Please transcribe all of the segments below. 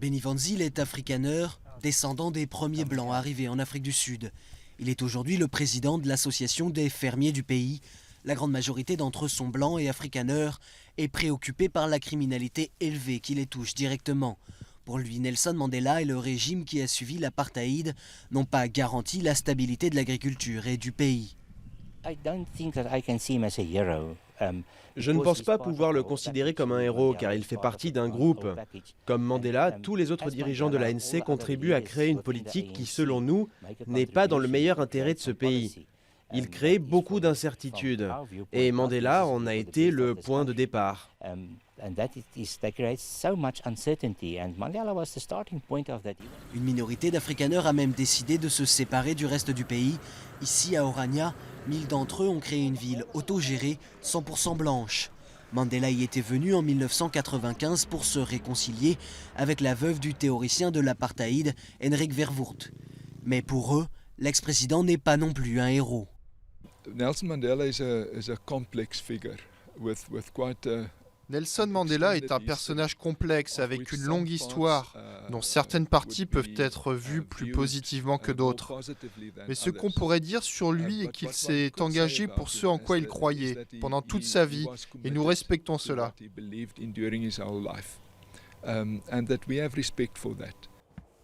Benny Van Zyl est afrikaner, descendant des premiers blancs arrivés en Afrique du Sud. Il est aujourd'hui le président de l'association des fermiers du pays. La grande majorité d'entre eux sont blancs et afrikaners et préoccupés par la criminalité élevée qui les touche directement. Pour lui, Nelson Mandela et le régime qui a suivi l'apartheid n'ont pas garanti la stabilité de l'agriculture et du pays. Je ne pense pas pouvoir le considérer comme un héros car il fait partie d'un groupe. Comme Mandela, tous les autres dirigeants de l'ANC contribuent à créer une politique qui, selon nous, n'est pas dans le meilleur intérêt de ce pays. Il crée beaucoup d'incertitudes et Mandela en a été le point de départ. Une minorité d'Afrikaners a même décidé de se séparer du reste du pays. Ici à Orania, 1000 d'entre eux ont créé une ville autogérée, 100% blanche. Mandela y était venu en 1995 pour se réconcilier avec la veuve du théoricien de l'apartheid, Hendrik Verwoerd. Mais pour eux, l'ex-président n'est pas non plus un héros. Nelson Mandela is a complex figure with quite a Nelson Mandela est un personnage complexe avec une longue histoire, dont certaines parties peuvent être vues plus positivement que d'autres. Mais ce qu'on pourrait dire sur lui est qu'il s'est engagé pour ce en quoi il croyait pendant toute sa vie, et nous respectons cela.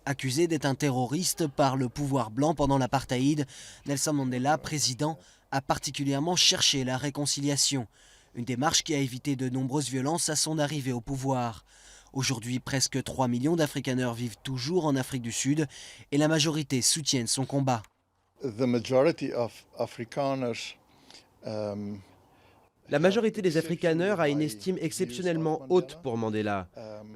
Accusé d'être un terroriste par le pouvoir blanc pendant l'apartheid, Nelson Mandela, président, a particulièrement cherché la réconciliation. Une démarche qui a évité de nombreuses violences à son arrivée au pouvoir. Aujourd'hui, presque 3 millions d'Afrikaners vivent toujours en Afrique du Sud et la majorité soutiennent son combat. La majorité des Afrikaners a une estime exceptionnellement haute pour Mandela.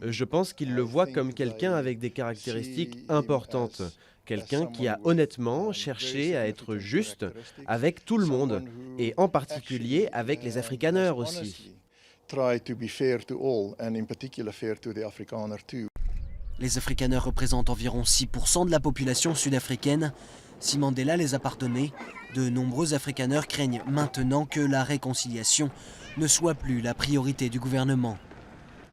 Je pense qu'ils le voient comme quelqu'un avec des caractéristiques importantes. Quelqu'un qui a honnêtement cherché à être juste avec tout le monde, et en particulier avec les Afrikaners aussi. Les Afrikaners représentent environ 6% de la population sud-africaine. Si Mandela les a pardonnés, de nombreux Afrikaners craignent maintenant que la réconciliation ne soit plus la priorité du gouvernement.